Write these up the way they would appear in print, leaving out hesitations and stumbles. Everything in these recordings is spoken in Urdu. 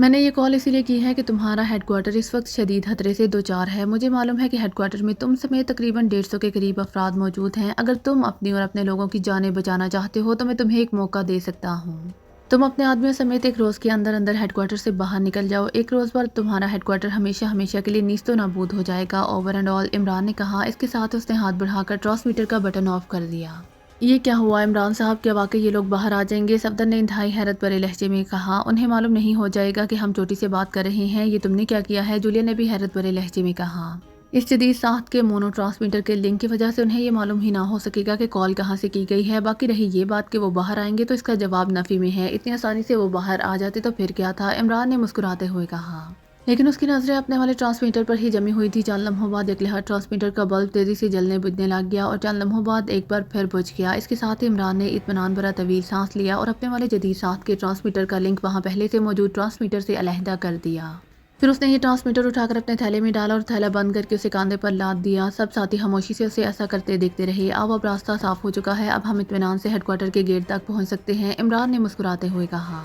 میں نے یہ کال اسی لیے کی ہے کہ تمہارا ہیڈ کوارٹر اس وقت شدید خطرے سے دوچار ہے۔ مجھے معلوم ہے کہ ہیڈ کوارٹر میں تم سمیت تقریباً 150 کے قریب افراد موجود ہیں۔ اگر تم اپنی اور اپنے لوگوں کی جانیں بچانا چاہتے ہو تو میں تمہیں ایک موقع دے سکتا ہوں۔ تم اپنے آدمیوں سمیت ایک روز کے اندر اندر ہیڈ کوارٹر سے باہر نکل جاؤ۔ ایک روز پر تمہارا ہیڈ کوارٹر ہمیشہ ہمیشہ کے لیے نیست و نابود ہو جائے گا۔ اوور اینڈ آل، عمران نے کہا۔ اس کے ساتھ اس نے ہاتھ بڑھا کر ٹرانسمیٹر کا بٹن آف کر دیا۔ یہ کیا ہوا عمران صاحب؟ کیا واقعی یہ لوگ باہر آ جائیں گے؟ صفدر نے انتہائی حیرت بھرے لہجے میں کہا۔ انہیں معلوم نہیں ہو جائے گا کہ ہم چوٹی سے بات کر رہے ہیں؟ یہ تم نے کیا کیا ہے؟ جولیا نے بھی حیرت بھرے لہجے میں کہا۔ اس جدید ساخت کے مونو ٹرانسمیٹر کے لنک کی وجہ سے انہیں یہ معلوم ہی نہ ہو سکے گا کہ کال کہاں سے کی گئی ہے۔ باقی رہی یہ بات کہ وہ باہر آئیں گے تو اس کا جواب نفی میں ہے۔ اتنی آسانی سے وہ باہر آ جاتے تو پھر کیا تھا؟ عمران نے مسکراتے ہوئے کہا۔ لیکن اس کی نظریں اپنے والے ٹرانسمیٹر پر ہی جمی ہوئی تھی۔ چند لمحوں بعد یکلہر ٹرانسمیٹر کا بلب تیزی سے جلنے بجھنے لگ گیا اور چند لمحوں بعد ایک بار پھر بجھ گیا۔ اس کے ساتھ ہی عمران نے اطمینان بھرا طویل سانس لیا اور اپنے والے جدید ساخت کے ٹرانسمیٹر کا لنک وہاں پہلے سے موجود ٹرانسمیٹر سے علیحدہ کر دیا۔ پھر اس نے یہ ٹرانسمیٹر اٹھا کر اپنے تھیلے میں ڈالا اور تھیلا بند کر کے اسے کاندھے پر لاد دیا۔ سب ساتھی خاموشی سے اسے ایسا کرتے دیکھتے رہے۔ اب راستہ صاف ہو چکا ہے۔ اب ہم اطمینان سے ہیڈ کوارٹر کے گیٹ تک پہنچ سکتے ہیں، عمران نے مسکراتے ہوئے کہا۔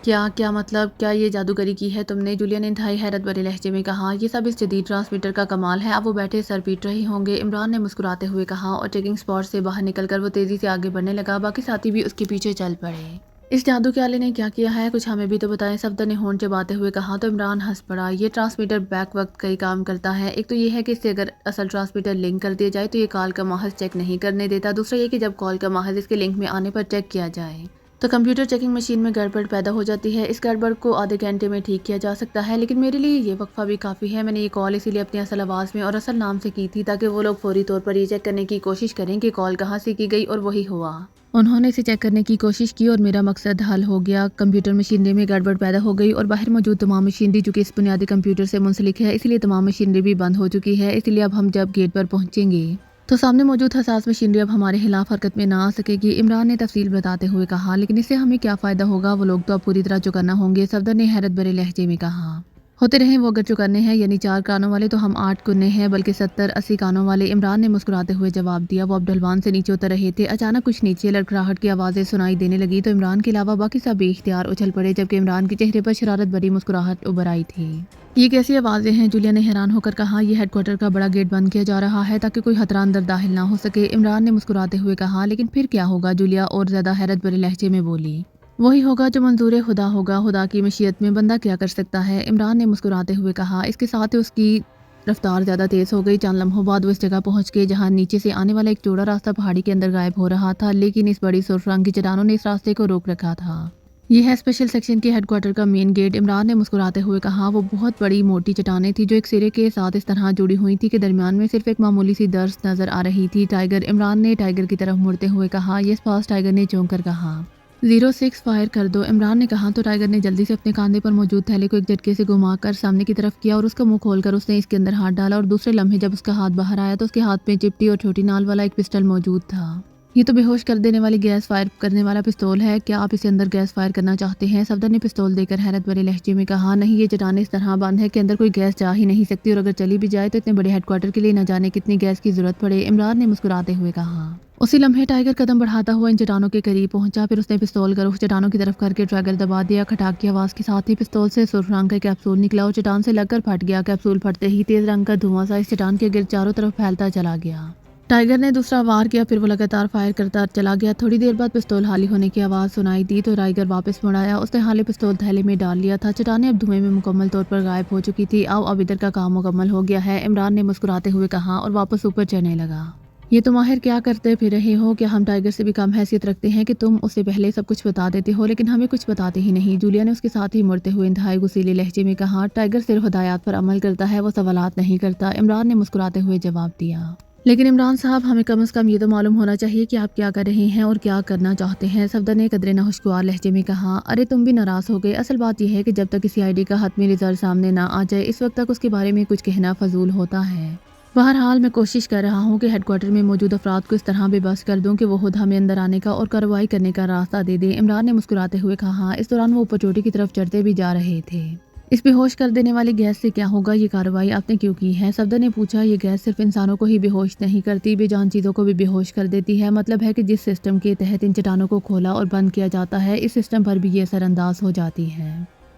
کیا مطلب؟ کیا یہ جادوگری کی ہے تم نے؟ جولیا نے انتہائی حیرت بھرے لہجے میں کہا۔ یہ سب اس جدید ٹرانسمیٹر کا کمال ہے۔ اب وہ بیٹھے سر پیٹ رہے ہوں گے، عمران نے مسکراتے ہوئے کہا اور چیکنگ سپاٹ سے باہر نکل کر وہ تیزی سے آگے بڑھنے لگا۔ باقی ساتھی بھی اس کے پیچھے چل پڑے۔ اس جادو کے آلے نے کیا کیا ہے؟ کچھ ہمیں بھی تو بتائیں، صفدر نے ہونٹ چباتے ہوئے کہا تو عمران ہنس پڑا۔ یہ ٹرانسمیٹر بیک وقت کئی کام کرتا ہے۔ ایک تو یہ ہے کہ اس سے اگر اصل ٹرانسمیٹر لنک کر دیا جائے تو یہ کال کا محض چیک نہیں کرنے دیتا۔ دوسرا یہ کہ جب کال کا محض اس کے لنک میں آنے پر چیک کیا جائے تو کمپیوٹر چیکنگ مشین میں گڑبڑ پیدا ہو جاتی ہے۔ اس گڑبڑ کو آدھے گھنٹے میں ٹھیک کیا جا سکتا ہے، لیکن میرے لیے یہ وقفہ بھی کافی ہے۔ میں نے یہ کال اسی لیے اپنی اصل آواز میں اور اصل نام سے کی تھی تاکہ وہ لوگ فوری طور پر یہ چیک کرنے کی کوشش کریں کہ کال کہاں سے کی گئی، اور وہی ہوا۔ انہوں نے اسے چیک کرنے کی کوشش کی اور میرا مقصد حل ہو گیا۔ کمپیوٹر مشینری میں گڑبڑ پیدا ہو گئی اور باہر موجود تمام مشینری جو کہ اس بنیادی کمپیوٹر سے منسلک ہے، اس لیے تمام مشینری بھی بند ہو چکی ہے۔ اس لیے اب ہم جب گیٹ پر پہنچیں گے تو سامنے موجود حساس مشینری اب ہمارے خلاف حرکت میں نہ آ سکے گی، عمران نے تفصیل بتاتے ہوئے کہا۔ لیکن اس سے ہمیں کیا فائدہ ہوگا؟ وہ لوگ تو اب پوری طرح چوکنا ہوں گے، صفدر نے حیرت بھرے لہجے میں کہا۔ ہوتے رہیں، وہ اگر چوکنے ہیں یعنی 4 کانوں والے تو ہم 8 کنے ہیں، بلکہ 70-80 کانوں والے، عمران نے مسکراتے ہوئے جواب دیا۔ وہ اب ڈھلوان سے نیچے اتر رہے تھے۔ اچانک کچھ نیچے لڑکھڑاہٹ کی آوازیں سنائی دینے لگی تو عمران کے علاوہ باقی سب بے اختیار اچھل پڑے، جبکہ عمران کے چہرے پر شرارت بھری مسکراہٹ ابھر آئی تھی۔ یہ کیسی آوازیں ہیں؟ جولیا نے حیران ہو کر کہا۔ یہ ہیڈ کوارٹر کا بڑا گیٹ بند کیا جا رہا ہے تاکہ کوئی خطرہ اندر داخل نہ ہو سکے، عمران نے مسکراتے ہوئے کہا۔ لیکن پھر کیا ہوگا؟ جولیا اور زیادہ حیرت بھرے لہجے میں بولی۔ وہی ہوگا جو منظور خدا ہوگا۔ خدا کی مشیت میں بندہ کیا کر سکتا ہے، عمران نے مسکراتے ہوئے کہا۔ اس کے ساتھ اس کی رفتار زیادہ تیز ہو گئی۔ چند لمحوں بعد وہ اس جگہ پہنچ گئے جہاں نیچے سے آنے والا ایک چوڑا راستہ پہاڑی کے اندر غائب ہو رہا تھا، لیکن اس بڑی سرخ رنگ کی چٹانوں نے اس راستے کو روک رکھا تھا۔ یہ ہے اسپیشل سیکشن کے ہیڈ کوارٹر کا مین گیٹ، عمران نے مسکراتے ہوئے کہا۔ وہ بہت بڑی موٹی چٹانیں تھیں جو ایک سرے کے ساتھ اس طرح جڑی ہوئی تھی کہ درمیان میں صرف ایک معمولی سی درز نظر آ رہی تھی۔ ٹائیگر، عمران نے ٹائیگر کی طرف مڑتے ہوئے کہا۔ یس باس، ٹائیگر نے چونک کر کہا۔ 06 فائر کر دو، عمران نے کہا تو ٹائیگر نے جلدی سے اپنے کاندھے پر موجود تھیلے کو ایک جھٹکے سے گھما کر سامنے کی طرف کیا اور اس کا منہ کھول کر اس نے اس کے اندر ہاتھ ڈالا، اور دوسرے لمحے جب اس کا ہاتھ باہر آیا تو اس کے ہاتھ میں چپٹی اور چھوٹی نال والا ایک پسٹل موجود تھا۔ یہ تو بے ہوش کر دینے والی گیس فائر کرنے والا پستول ہے، کیا آپ اسے اندر گیس فائر کرنا چاہتے ہیں؟ صفدر نے پستول دے کر حیرت بھرے لہجے میں کہا۔ نہیں، یہ چٹانیں اس طرح بند ہے کہ اندر کوئی گیس جا ہی نہیں سکتی، اور اگر چلی بھی جائے تو اتنے بڑے ہیڈ کوارٹر کے لیے نہ جانے کتنی گیس کی ضرورت پڑے، عمران نے مسکراتے ہوئے کہا۔ اسی لمحے ٹائیگر قدم بڑھاتا ہوا ان چٹانوں کے قریب پہنچا، پھر اس نے پستول کا رخ چٹانوں کی طرف کر کے ٹریگر دبا دیا۔ کھٹاک کی آواز کے ساتھ ہی پستول سے سرخ رنگ کا کیپسول نکلا اور چٹان سے لگ کر پھٹ گیا۔ کیپسول پھٹتے ہی تیز رنگ کا دھواں سا اس چٹان کے گرد چاروں طرف پھیلتا چلا گیا۔ ٹائیگر نے دوسرا وار کیا، پھر وہ لگاتار فائر کرتا چلا گیا۔ تھوڑی دیر بعد پستول خالی ہونے کی آواز سنائی دی تو ٹائیگر واپس مڑ آیا۔ اس نے خالی پستول تھیلے میں ڈال لیا تھا۔ چٹانیں اب دھوئیں میں مکمل طور پر غائب ہو چکی تھی۔ اب ادھر کا کام مکمل ہو گیا ہے، عمران نے مسکراتے ہوئے کہا اور واپس اوپر چڑھنے لگا۔ یہ تم آخر کیا کرتے پھر رہے ہو؟ کیا ہم ٹائیگر سے بھی کم حیثیت رکھتے ہیں کہ تم اسے پہلے سب کچھ بتا دیتے ہو لیکن ہمیں کچھ بتاتے ہی نہیں؟ جولیا نے اس کے ساتھ ہی مڑتے ہوئے انتہائی غصیلے لہجے میں کہا۔ ٹائیگر صرف ہدایات پر عمل کرتا ہے، وہ سوالات نہیں کرتا، عمران نے مسکراتے ہوئے جواب دیا۔ لیکن عمران صاحب، ہمیں کم از کم یہ تو معلوم ہونا چاہیے کہ آپ کیا کر رہے ہیں اور کیا کرنا چاہتے ہیں، صفدر نے قدرے ناخوشگوار لہجے میں کہا۔ ارے تم بھی ناراض ہو گئے؟ اصل بات یہ ہے کہ جب تک کسی آئی ڈی کا حتمی رزلٹ سامنے نہ آ جائے اس وقت تک اس کے بارے میں کچھ کہنا فضول ہوتا ہے۔ بہرحال میں کوشش کر رہا ہوں کہ ہیڈ کوارٹر میں موجود افراد کو اس طرح بے بس کر دوں کہ وہ خود ہمیں اندر آنے کا اور کارروائی کرنے کا راستہ دے دیں، عمران نے مسکراتے ہوئے کہا۔ اس دوران وہ اوپر چوٹی کی طرف چڑھتے بھی جا رہے تھے۔ اس بے ہوش کر دینے والی گیس سے کیا ہوگا؟ یہ کارروائی آپ نے کیوں کی ہے؟ صفدر نے پوچھا۔ یہ گیس صرف انسانوں کو ہی بے ہوش نہیں کرتی، بے جان چیزوں کو بھی بے ہوش کر دیتی ہے۔ مطلب ہے کہ جس سسٹم کے تحت ان چٹانوں کو کھولا اور بند کیا جاتا ہے اس سسٹم پر بھی یہ اثر انداز ہو جاتی ہے۔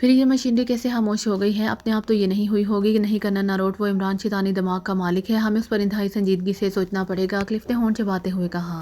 پھر یہ مشینری کیسے خاموش ہو گئی ہے؟ اپنے آپ تو یہ نہیں ہوئی ہوگی کہ نہیں کرنا ناروٹ، وہ عمران شیطانی دماغ کا مالک ہے، ہمیں اس پر انتہائی سنجیدگی سے سوچنا پڑے گا، کلف نے ہونٹ چباتے ہوئے کہا۔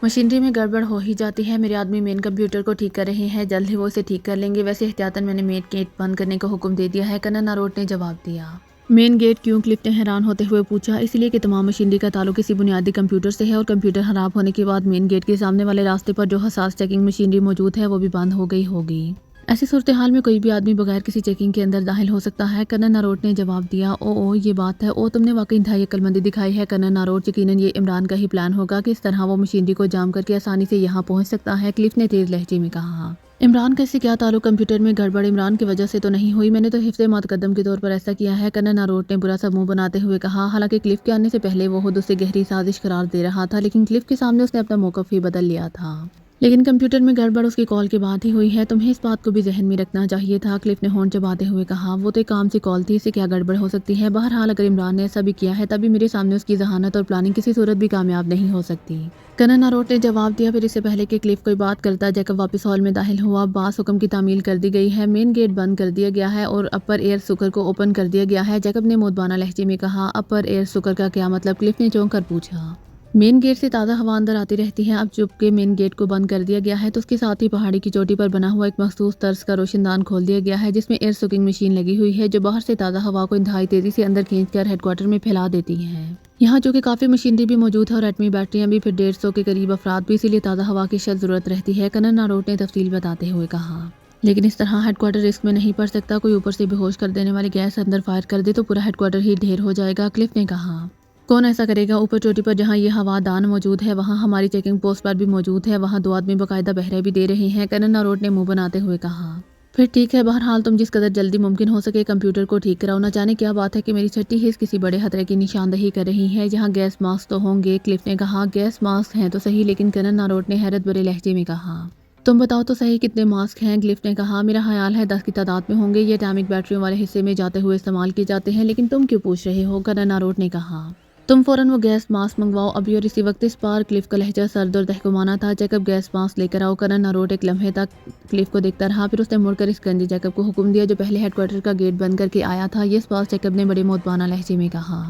مشینری میں گڑبڑ ہو ہی جاتی ہے، میرے آدمی مین کمپیوٹر کو ٹھیک کر رہے ہیں، جلد ہی وہ اسے ٹھیک کر لیں گے، ویسے احتیاطاً میں نے مین گیٹ بند کرنے کا حکم دے دیا ہے، کرنل ناروٹ نے جواب دیا۔ مین گیٹ کیوں؟ کلف نے حیران ہوتے ہوئے پوچھا۔ اس لیے کہ تمام مشینری کا تعلق کسی بنیادی کمپیوٹر سے ہے اور کمپیوٹر خراب ہونے کے بعد مین گیٹ کے سامنے والے راستے پر جو حساس چیکنگ مشینری موجود ہے وہ بھی بند ہو گئی ہوگی۔ ایسی صورتحال میں کوئی بھی آدمی بغیر کسی چیکنگ کے اندر داخل ہو سکتا ہے، کرنل ناروٹ نے جواب دیا۔ او یہ بات ہے، تم نے واقعی انتہائی عقل مندی دکھائی ہے کرنل ناروٹ، یقیناً یہ عمران کا ہی پلان ہوگا کہ اس طرح وہ مشینری کو جام کر کے آسانی سے یہاں پہنچ سکتا ہے، کلف نے تیز لہجے میں کہا۔ عمران کا اس سے کیا تعلق؟ کمپیوٹر میں گڑبڑ عمران کی وجہ سے تو نہیں ہوئی، میں نے تو حفظ متقدم کے طور پر ایسا کیا ہے، کرنل ناروٹ نے برا سا منہ بناتے ہوئے کہا۔ حالانکہ کلف کے آنے سے پہلے وہ خود اسے گہری سازش قرار دے رہا تھا، لیکن کلف کے سامنے اس نے اپنا موقف ہی بدل لیا تھا۔ لیکن کمپیوٹر میں گڑبڑ اس کی کال کے بعد ہی ہوئی ہے، تمہیں اس بات کو بھی ذہن میں رکھنا چاہیے تھا، کلف نے ہونٹ چباتے ہوئے کہا۔ وہ تو ایک عام سی کال تھی، اسے کیا گڑبڑ ہو سکتی ہے؟ بہرحال اگر عمران نے ایسا بھی کیا ہے تب بھی میرے سامنے اس کی ذہانت اور پلاننگ کسی صورت بھی کامیاب نہیں ہو سکتی، کرنل ناروٹ نے جواب دیا۔ پھر اس سے پہلے کہ کلف کوئی بات کرتا، جیکب واپس ہال میں داخل ہوا۔ باس حکم کی تعمیل کر دی گئی ہے، مین گیٹ بند کر دیا گیا ہے اور اپر ایئر سکر کو اوپن کر دیا گیا ہے، جیکب نے مودبانہ لہجے میں کہا۔ اپر ایئر سکر کا کیا مطلب؟ کلف نے چونک کر پوچھا۔ مین گیٹ سے تازہ ہوا اندر آتی رہتی ہے، اب جبکہ مین گیٹ کو بند کر دیا گیا ہے تو اس کے ساتھ ہی پہاڑی کی چوٹی پر بنا ہوا ایک مخصوص طرز کا روشن دان کھول دیا گیا ہے، جس میں ایئر سکنگ مشین لگی ہوئی ہے جو باہر سے تازہ ہوا کو انتہائی تیزی سے اندر کھینچ کر ہیڈ کوارٹر میں پھیلا دیتی ہے۔ یہاں چونکہ کافی مشینری بھی موجود ہے اور ایٹمی بیٹریاں بھی، پھر 150 کے قریب افراد بھی، اسی لیے تازہ ہوا کی شدید ضرورت رہتی ہے، کرنل ناروٹ نے تفصیل بتاتے ہوئے کہا۔ لیکن اس طرح ہیڈ کوارٹر رسک میں نہیں پڑ سکتا، کوئی اوپر سے بے ہوش کر دینے والی گیس اندر فائر کر دے تو پورا ہیڈ کوارٹر ہی ڈھیر ہو جائے گا، کلف نے کہا۔ کون ایسا کرے گا؟ اوپر چوٹی پر جہاں یہ ہوا دان موجود ہے وہاں ہماری چیکنگ پوسٹ پر بھی موجود ہے، وہاں 2 آدمی باقاعدہ پہرے بھی دے رہے ہیں، کرنل ناروٹ نے منہ بناتے ہوئے کہا۔ پھر ٹھیک ہے، بہرحال تم جس قدر جلدی ممکن ہو سکے کمپیوٹر کو ٹھیک کراؤ، نہ جانے کیا بات ہے کہ میری چھٹی حص کسی بڑے خطرے کی نشاندہی کر رہی ہے، یہاں گیس ماسک تو ہوں گے، کلف نے کہا۔ گیس ماسک ہیں تو صحیح، لیکن کرنل ناروٹ نے حیرت بھرے لہجے میں کہا۔ تم بتاؤ تو صحیح کتنے ماسک ہیں؟ کلف نے کہا۔ میرا خیال ہے 10 کی تعداد میں ہوں گے، یہ اٹامک بیٹریوں والے حصے میں جاتے ہوئے استعمال کیے جاتے ہیں، لیکن تم کیوں پوچھ رہے ہو؟ کرنل ناروٹ نے کہا۔ تم فوراً وہ گیس ماسک منگواؤ ابھی اور اسی وقت۔ اس بار کلف کا لہجہ سرد اور تحکمانہ تھا۔ جیکب گیس ماسک لے کر آؤ۔ کرنل ناروٹ ایک لمحے تک کلف کو دیکھتا رہا، پھر اس نے مڑ کر اس گنجے جیکب کو حکم دیا جو پہلے ہیڈ کوارٹر کا گیٹ بند کر کے آیا تھا۔ یہ بات جیکب نے بڑے مودبانہ لہجے میں کہا۔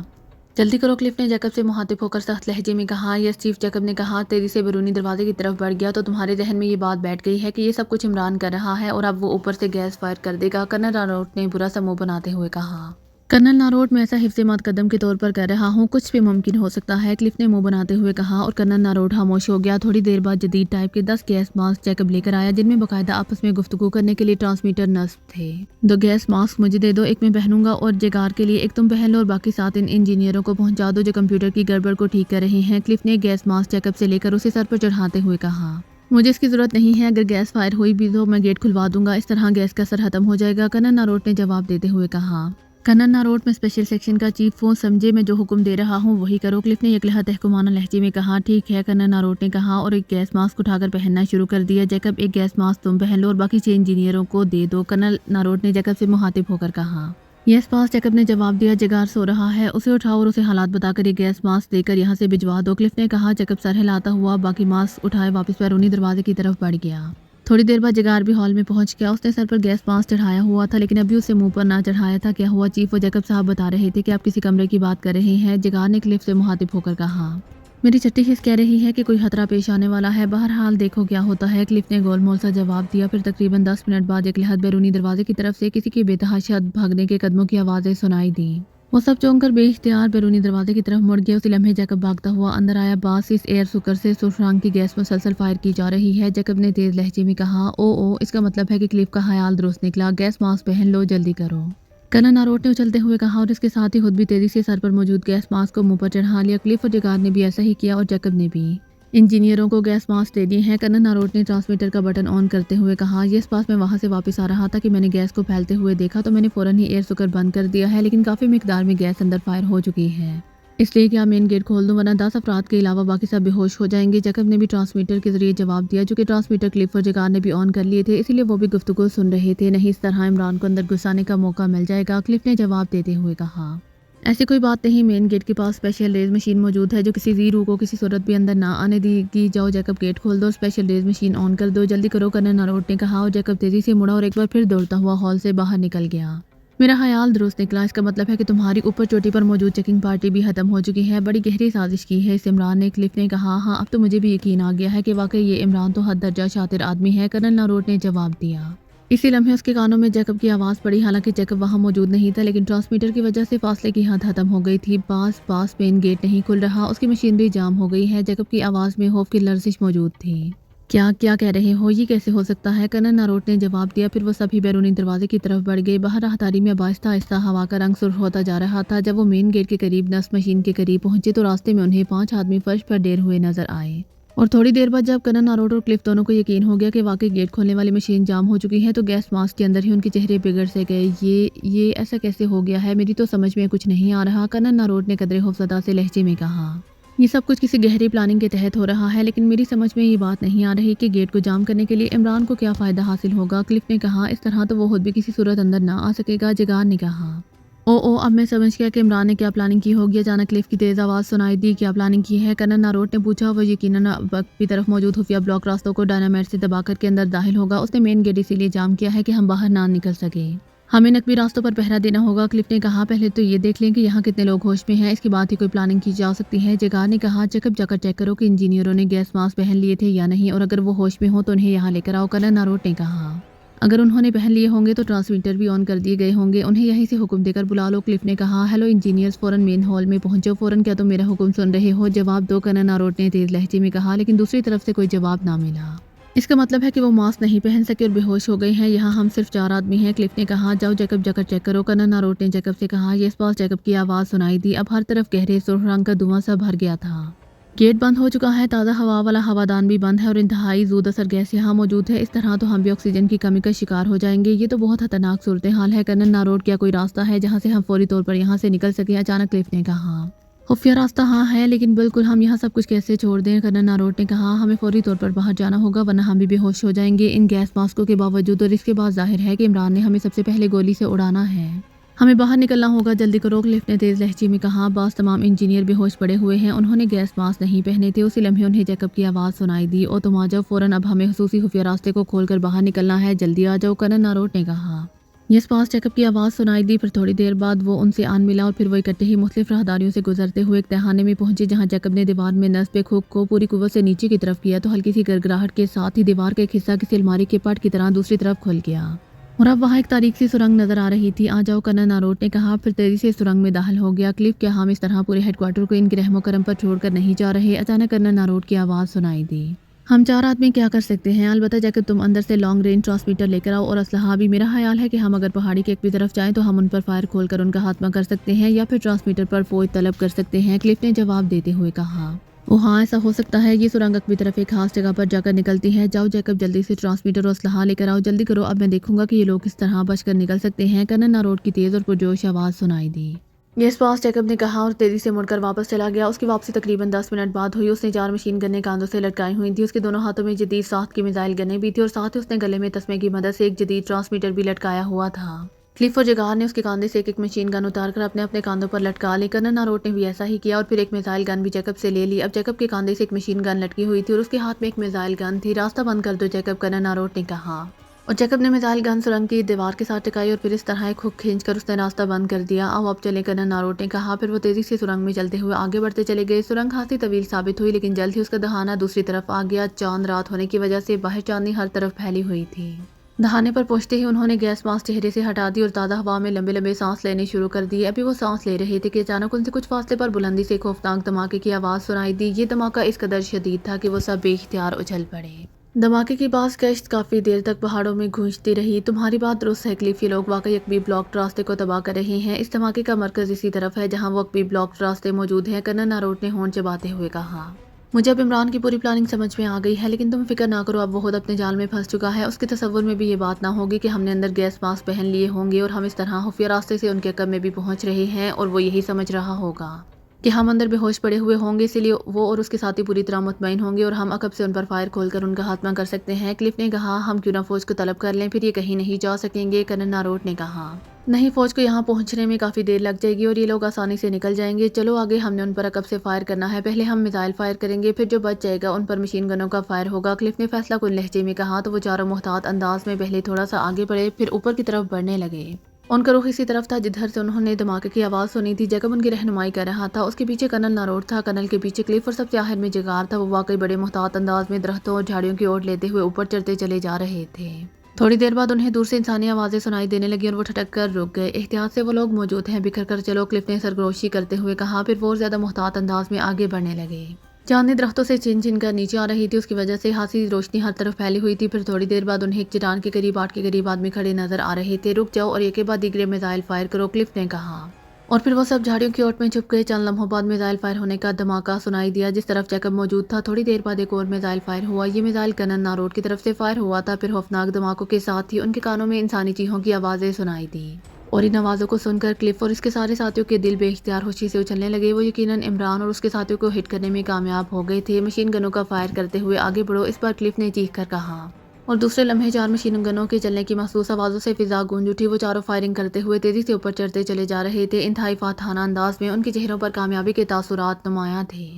جلدی کرو، کلف نے جیکب سے مخاطب ہو کر سخت لہجے میں کہا۔ یس چیف، جیکب نے کہا۔ تیزی سے بیرونی دروازے کی طرف بڑھ گیا۔ تو تمہارے ذہن میں یہ بات بیٹھ گئی ہے کہ یہ سب کچھ عمران کر رہا ہے اور اب وہ اوپر سے گیس فائر کر دے گا، کرنل ناروٹ نے برا سا منہ بناتے ہوئے کہا۔ کرنل ناروٹ، میں ایسا حفظ متقدم کے طور پر کہہ رہا ہوں، کچھ بھی ممکن ہو سکتا ہے، کلف نے منہ بناتے ہوئے کہا، اور کرنل ناروٹ خاموش ہو گیا۔ تھوڑی دیر بعد جدید ٹائپ کے 10 گیس ماسک جیکب لے کر آیا، جن میں باقاعدہ آپس میں گفتگو کرنے کے لیے ٹرانسمیٹر نصب تھے۔ 2 گیس ماسک مجھے دے دو، ایک میں پہنوں گا اور جگار کے لیے ایک تم پہن لو اور باقی 7 ان انجینئروں کو پہنچا دو جو کمپیوٹر کی گڑبڑ کو ٹھیک کر رہے ہیں، کلف نے گیس ماسک جیکب سے لے کر اسے سر پر چڑھاتے ہوئے کہا۔ مجھے اس کی ضرورت نہیں ہے، اگر گیس فائر ہوئی بھی تو میں گیٹ کھلوا دوں گا، اس طرح گیس کا اثر ختم ہو جائے گا، کرنل ناروٹ نے جواب دیتے ہوئے کہا۔ کرنل ناروٹ، میں اسپیشل سیکشن کا چیف ہوں، سمجھے، میں جو حکم دے رہا ہوں وہی کرو، کلف نے یکلہا تحکمانہ لہجے میں کہا۔ ٹھیک ہے، کرنل ناروٹ نے کہا اور ایک گیس ماسک اٹھا کر پہننا شروع کر دیا۔ جیکب، ایک گیس ماسک تم پہن لو اور باقی 6 انجینئروں کو دے دو، کرنل ناروٹ نے جیکب سے مخاطب ہو کر کہا۔ یس باس، جیکب نے جواب دیا۔ جگار سو رہا ہے، اسے اٹھاؤ اور اسے حالات بتا کر یہ گیس ماسک دے کر یہاں سے بھجوا دو، کلف نے کہا۔ جیکب سر ہلاتا ہوا باقی ماسک اٹھائے واپس بیرونی دروازے کی طرف بڑھ گیا۔ تھوڑی دیر بعد جگار بھی ہال میں پہنچ گیا، اس نے سر پر گیس ماسک چڑھایا ہوا تھا لیکن ابھی اسے منہ پر نہ چڑھایا تھا۔ کیا ہوا چیف؟ وہ جیکب صاحب بتا رہے تھے کہ آپ کسی کمرے کی بات کر رہے ہیں، جگار نے کلف سے مخاطب ہو کر کہا۔ میری چھٹی حص کہہ رہی ہے کہ کوئی خطرہ پیش آنے والا ہے، بہرحال دیکھو کیا ہوتا ہے، کلف نے گول مول سا جواب دیا۔ پھر تقریباً 10 منٹ بعد ایک لحظ بیرونی دروازے کی طرف سے کسی کی بے تحاشا بھاگنے کے قدموں کی آوازیں سنائی دیں۔ وہ سب چونک کر بے اختیار بیرونی دروازے کی طرف مڑ گئے۔ اسی لمحے جیکب بھاگتا ہوا اندر آیا۔ باس، اس ایئر سکر سے سرخ رنگ کی گیس مسلسل فائر کی جا رہی ہے، جیکب نے تیز لہجے میں کہا۔ او، اس کا مطلب ہے کہ کلف کا خیال درست نکلا، گیس ماسک پہن لو، جلدی کرو، کرنل ناروٹ نے اچھلتے ہوئے کہا، اور اس کے ساتھ ہی خود بھی تیزی سے سر پر موجود گیس ماسک کو منہ پر چڑھا لیا۔ کلف اور جگار نے بھی ایسا ہی کیا اور جیکب نے بھی انجینئروں کو گیس ماسک دے دیے ہیں، کرنل ناروٹ نے ٹرانسمیٹر کا بٹن آن کرتے ہوئے کہا۔ یہ پاس میں وہاں سے واپس آ رہا تھا کہ میں نے گیس کو پھیلتے ہوئے دیکھا تو میں نے فوراً ہی ایئر سکر بند کر دیا ہے، لیکن کافی مقدار میں گیس اندر فائر ہو چکی ہے، اس لیے کیا مین گیٹ کھول دوں ورنہ 10 افراد کے علاوہ باقی سب بے ہوش ہو جائیں گے، جیکب نے بھی ٹرانسمیٹر کے ذریعے جواب دیا، جو کہ ٹرانسمیٹر کلف اور جگار نے بھی آن کر لیے تھے، اسی لیے وہ بھی گفتگو سن رہے تھے۔ نہیں، اس طرح عمران کو اندر گھسانے کا موقع مل جائے گا، کلف نے جواب دیتے ہوئے کہا۔ ایسی کوئی بات نہیں، مین گیٹ کے پاس اسپیشل ریز مشین موجود ہے جو کسی زیرو کو کسی صورت بھی اندر نہ آنے دے گی۔ جاؤ جیکب، گیٹ کھول دو، اسپیشل ریز مشین آن کر دو، جلدی کرو، کرنل ناروٹ نے کہا اور جیکب تیزی سے مڑا اور ایک بار پھر دوڑتا ہوا ہال سے باہر نکل گیا۔ میرا خیال درست نکلا، اس کا مطلب ہے کہ تمہاری اوپر چوٹی پر موجود چیکنگ پارٹی بھی ختم ہو چکی ہے، بڑی گہری سازش کی ہے اس عمران نے، کلف نے کہا۔ ہاں، اب تو مجھے بھی یقین آ گیا ہے کہ واقعی یہ عمران تو حد درجہ شاطر آدمی ہے، کرنل ناروٹ نے جواب دیا۔ اسی لمحے اس کے کانوں میں جیکب کی آواز پڑی، حالانکہ جیکب وہاں موجود نہیں تھا، لیکن ٹرانسمیٹر کی وجہ سے فاصلے کی حد ختم ہو گئی تھی۔ پاس مین گیٹ نہیں کھل رہا، اس کی مشینری جام ہو گئی ہے۔ جیکب کی آواز میں خوف کی لرزش موجود تھی۔ کیا کہہ رہے ہو؟ یہ کیسے ہو سکتا ہے؟ کرنل ناروٹ نے جواب دیا۔ پھر وہ سبھی بیرونی دروازے کی طرف بڑھ گئے۔ باہر راہداری میں آہستہ آہستہ ہوا کا رنگ سرخ ہوتا جا رہا تھا۔ جب وہ مین گیٹ کے قریب نصب مشین کے قریب پہنچے تو راستے میں انہیں 5 آدمی فرش پر ڈیر ہوئے نظر آئے، اور تھوڑی دیر بعد جب کرنل ناروٹ اور کلف دونوں کو یقین ہو گیا کہ واقعی گیٹ کھولنے والی مشین جام ہو چکی ہے تو گیس ماسک کے اندر ہی ان کے چہرے بگڑ سے گئے۔ یہ ایسا کیسے ہو گیا ہے؟ میری تو سمجھ میں کچھ نہیں آ رہا، کرنل ناروٹ نے قدرے خوفزدہ سے لہجے میں کہا۔ یہ سب کچھ کسی گہری پلاننگ کے تحت ہو رہا ہے، لیکن میری سمجھ میں یہ بات نہیں آ رہی کہ گیٹ کو جام کرنے کے لیے عمران کو کیا فائدہ حاصل ہوگا، کلف نے کہا۔ اس طرح تو وہ خود بھی کسی صورت اندر نہ آ سکے گا، جگار نے کہا۔ اب میں سمجھ گیا کہ عمران نے کیا پلاننگ کی ہوگی۔ اچانک کلف کی تیز آواز سنائی دی۔ کیا پلاننگ کی ہے؟ کرنل ناروٹ نے پوچھا۔ وہ یقیناً وقت کی طرف موجود خفیہ بلاک راستوں کو ڈائنامائٹ سے دبا کر کے اندر داخل ہوگا۔ اس نے مین گیٹ اسی لیے جام کیا ہے کہ ہم باہر نہ نکل سکے۔ ہمیں نقبی راستوں پر پہرا دینا ہوگا، کلف نے کہا۔ پہلے تو یہ دیکھ لیں کہ یہاں کتنے لوگ ہوش میں ہیں، اس کے بعد ہی کوئی پلاننگ کی جا سکتی ہے، جگار نے کہا۔ جیکب، جا کر چیک کرو کہ انجینئروں نے گیس ماسک پہن لیے تھے یا نہیں، اور اگر وہ ہوش میں ہوں تو انہیں یہاں لے کر آؤ، کرنل ناروٹ نے کہا۔ اگر انہوں نے پہن لیے ہوں گے تو ٹرانسمیٹر بھی آن کر دیے گئے ہوں گے، انہیں یہیں سے حکم دے کر بلا لو، کلف نے کہا۔ ہیلو انجینئرز، فوراً مین ہال میں پہنچو، فوراً، کیا تم میرا حکم سن رہے ہو؟ جواب دو، کرنل ناروٹ نے تیز لہجے میں کہا، لیکن دوسری طرف سے کوئی جواب نہ ملا۔ اس کا مطلب ہے کہ وہ ماسک نہیں پہن سکے اور بے ہوش ہو گئے ہیں۔ یہاں ہم صرف 4 آدمی ہیں، کلف نے کہا۔ جاؤ جیکب، جا کر چیک کرو، کرنل ناروٹ نے جیکب سے کہا۔ اس پاس جیکب کی آواز سنائی دی۔ اب ہر طرف گہرے سرخ رنگ کا دھواں سا بھر گیا تھا۔ گیٹ بند ہو چکا ہے، تازہ ہوا والا ہوادان بھی بند ہے اور انتہائی زود اثر گیس یہاں موجود ہے۔ اس طرح تو ہم بھی آکسیجن کی کمی کا شکار ہو جائیں گے۔ یہ تو بہت خطرناک صورتحال ہے، کرنل ناروٹ، کیا کوئی راستہ ہے جہاں سے ہم فوری طور پر یہاں سے نکل سکیں؟ اچانک کلف نے کہا۔ خفیہ راستہ ہاں ہے، لیکن بالکل ہم یہاں سب کچھ کیسے چھوڑ دیں؟ کرنل ناروٹ نے کہا۔ ہمیں فوری طور پر باہر جانا ہوگا ورنہ ہم بھی بے ہوش ہو جائیں گے۔ ان گیس ماسکوں کے باوجود اور اس کے بعد ظاہر ہے کہ عمران نے ہمیں سب سے پہلے گولی سے اڑانا ہے۔ ہمیں باہر نکلنا ہوگا، جلدی کرو، کلف نے تیز لہجے میں کہا۔ بعض تمام انجینئر بے ہوش پڑے ہوئے ہیں، انہوں نے گیس ماسک نہیں پہنے تھے۔ اسی لمحے انہیں جیکب کی آواز سنائی دی۔ او تم آ جاؤ فوراً، اب ہمیں خصوصی خفیہ راستے کو کھول کر باہر نکلنا ہے، جلدی آ جاؤ، کرنل ناروٹ نے کہا۔ یس پاس جیکب کی آواز سنائی دی۔ پھر تھوڑی دیر بعد وہ ان سے آن ملا اور پھر وہ اکٹھے ہی مختلف راہداریوں سے گزرتے ہوئے ایک تہھانے میں پہنچے جہاں جیکب نے دیوار میں نصب ہک کو پوری قوت سے نیچے کی طرف کیا تو ہلکی سی گڑگڑاہٹ کے ساتھ ہی دیوار کا ایک حصہ کسی الماری کے پٹ کی طرح دوسری طرف کھل گیا اور اب وہاں ایک تاریک سی سرنگ نظر آ رہی تھی۔ آ جاؤ، کرنل ناروٹ نے کہا، پھر تیزی سے سرنگ میں داخل ہو گیا۔ کلف، کیا ہم اس طرح پورے ہیڈ کوارٹر کو ان کے رحم و کرم پر چھوڑ کر نہیں جا رہے؟ اچانک کرنل ناروٹ کی آواز سنائی دی۔ ہم 4 آدمی کیا کر سکتے ہیں؟ البتہ جیکب، تم اندر سے لانگ رینج ٹرانسمیٹر لے کر آؤ اور اسلحہ بھی۔ میرا خیال ہے کہ ہم اگر پہاڑی کے ایک بھی طرف جائیں تو ہم ان پر فائر کھول کر ان کا خاتمہ کر سکتے ہیں یا پھر ٹرانسمیٹر پر فوج طلب کر سکتے ہیں، کلف نے جواب دیتے ہوئے کہا۔ ہاں، ایسا ہو سکتا ہے۔ یہ سرنگ اکبی طرف ایک خاص جگہ پر جا کر نکلتی ہے۔ جاؤ جیکب، جلدی سے ٹرانسمیٹر اور اسلحہ لے کر آؤ، جلدی کرو، اب میں دیکھوں گا کہ یہ لوگ کس طرح بچ کر نکل سکتے ہیں، کرنل ناروٹ کی تیز اور پرجوش آواز سنائی دی۔ یس پاس جیکب نے کہا اور تیزی سے مڑ کر واپس چلا گیا۔ اس کی واپسی تقریباً 10 منٹ بعد ہوئی۔ اس نے 4 مشین گنیں کاندھوں سے لٹکائی ہوئی تھیں، اس کے دونوں ہاتھوں میں جدید ساخت کی میزائل گنیں بھی تھی اور ساتھ ہی اس نے گلے میں تسمے کی مدد سے ایک جدید ٹرانسمیٹر بھی لٹکایا ہوا تھا۔ کلف اور جگار نے اس کے کاندھے سے ایک مشین گن اتار کر اپنے اپنے کاندھوں پر لٹکا لی۔ کرنل ناروٹ نے بھی ایسا ہی کیا اور پھر ایک میزائل گن بھی جیکب سے لے لی۔ اب جیکب کے کاندھے سے ایک مشین گن لٹکی ہوئی تھی اور اس کے ہاتھ میں ایک میزائل گن تھی۔ راستہ بند کر دو جیکب، کرنل ناروٹ نے کہا اور جیکب نے میزائل گن سرنگ کی دیوار کے ساتھ ٹکائی اور پھر اس طرح ایک ہک کھینچ کر اس نے راستہ بند کر دیا۔ آؤ اب چلیں، کرنل ناروٹ نے کہا۔ پھر وہ تیزی سے سرنگ میں چلتے ہوئے آگے بڑھتے چلے گئے۔ سرنگ خاصی طویل ثابت ہوئی لیکن جلد ہی اس کا دہانہ دوسری طرف آ گیا۔ چاند رات ہونے کی وجہ سے باہر چاندنی ہر طرف پھیلی ہوئی تھی۔ دہانے پر پہنچتے ہی انہوں نے گیس ماسک چہرے سے ہٹا دی اور تازہ ہوا میں لمبے لمبے سانس لینے شروع کر دیے۔ ابھی وہ سانس لے رہے تھے کہ اچانک ان سے کچھ فاصلے پر بلندی سے خوفناک دھماکے کی آواز سنائی دی۔ یہ دھماکہ اس قدر شدید تھا کہ وہ سب بے اختیار اچھل پڑے۔ دھماکے کی باعث کشت کافی دیر تک پہاڑوں میں گونجتی رہی۔ تمہاری بات درست ہے کلف، یہ لوگ واقعی اکبی بلاک راستے کو تباہ کر رہے ہیں۔ اس دھماکے کا مرکز اسی طرف ہے جہاں وہ اکبی بلاک راستے موجود ہیں، کرنل ناروٹ نے ہونٹ چباتے ہوئے کہا۔ مجھے اب عمران کی پوری پلاننگ سمجھ میں آ گئی ہے، لیکن تم فکر نہ کرو، اب وہ خود اپنے جال میں پھنس چکا ہے۔ اس کے تصور میں بھی یہ بات نہ ہوگی کہ ہم نے اندر گیس ماسک پہن لیے ہوں گے اور ہم اس طرح خفیہ راستے سے ان کے عقب میں بھی پہنچ رہے ہیں، اور وہ یہی سمجھ رہا ہوگا کہ ہم اندر بے ہوش پڑے ہوئے ہوں گے، اسی لیے وہ اور اس کے ساتھی پوری طرح مطمئن ہوں گے اور ہم عقب سے ان پر فائر کھول کر ان کا خاتمہ کر سکتے ہیں، کلف نے کہا۔ ہم کیوں نہ فوج کو طلب کر لیں، پھر یہ کہیں نہیں جا سکیں گے، کرنل ناروٹ نے کہا۔ نہیں، فوج کو یہاں پہنچنے میں کافی دیر لگ جائے گی اور یہ لوگ آسانی سے نکل جائیں گے۔ چلو آگے، ہم نے ان پر عقب سے فائر کرنا ہے۔ پہلے ہم میزائل فائر کریں گے، پھر جو بچ جائے گا ان پر مشین گنوں کا فائر ہوگا۔ کلف نے فیصلہ کن لہجے میں کہا تو وہ چاروں محتاط انداز میں پہلے تھوڑا سا آگے بڑھے، پھر اوپر کی طرف بڑھنے لگے۔ ان کا رخ اسی طرف تھا جدھر سے انہوں نے دھماکے کی آواز سنی تھی۔ جیکب ان کی رہنمائی کر رہا تھا۔ اس کے پیچھے کرنل ناروٹ تھا، کرنل کے پیچھے کلف، اور سب سے آخر میں جگار تھا۔ وہ واقعی بڑے محتاط انداز میں درختوں اور جھاڑیوں کی اوٹ لیتے ہوئے اوپر چڑھتے چلے جا رہے تھے۔ تھوڑی دیر بعد انہیں دور سے انسانی آوازیں سنائی دینے لگیں اور وہ ٹھٹک کر رک گئے۔ احتیاط سے، وہ لوگ موجود ہیں، بکھر کر چلو، کلف نے سرگوشی کرتے ہوئے کہا، پھر وہ اور زیادہ محتاط انداز میں آگے بڑھنے لگے۔ چاندنی درختوں سے چن چن کر نیچے آ رہی تھی، اس کی وجہ سے ہاتھی روشنی ہر طرف پھیلی ہوئی تھی۔ پھر تھوڑی دیر بعد انہیں ایک چٹان کے قریب 8 کے قریب آدمی کھڑے نظر آ رہے تھے۔ رک جاؤ اور ایک کے بعد دیگرے میزائل فائر کرو، کلف نے کہا۔ اور پھر وہ سب جھاڑیوں کی اوٹ میں چھپ گئے۔ چند لمحوں بعد میزائل فائر ہونے کا دھماکہ سنائی دیا جس طرف جیکب موجود تھا۔ تھوڑی دیر بعد ایک اور میزائل فائر ہوا۔ یہ میزائل کرنل ناروٹ کی طرف سے فائر ہوا تھا۔ پھر خوفناک دھماکوں کے ساتھ ہی ان کے کانوں میں انسانی چیخوں کی آوازیں سنائی دیں، اور ان آوازوں کو سن کر کلف اور اس کے سارے ساتھیوں کے دل بے اختیار خوشی سے اچھلنے لگے۔ وہ یقیناً عمران اور اس کے ساتھیوں کو ہٹ کرنے میں کامیاب ہو گئے تھے۔ مشین گنوں کا فائر کرتے ہوئے آگے بڑھو، اس بار کلف نے چیخ کر کہا۔ اور دوسرے لمحے 4 مشین گنوں کے چلنے کی محسوس آوازوں سے فضا گونج اٹھی۔ وہ چاروں فائرنگ کرتے ہوئے تیزی سے اوپر چڑھتے چلے جا رہے تھے۔ انتہائی فاتحانہ انداز میں ان کے چہروں پر کامیابی کے تاثرات نمایاں تھے۔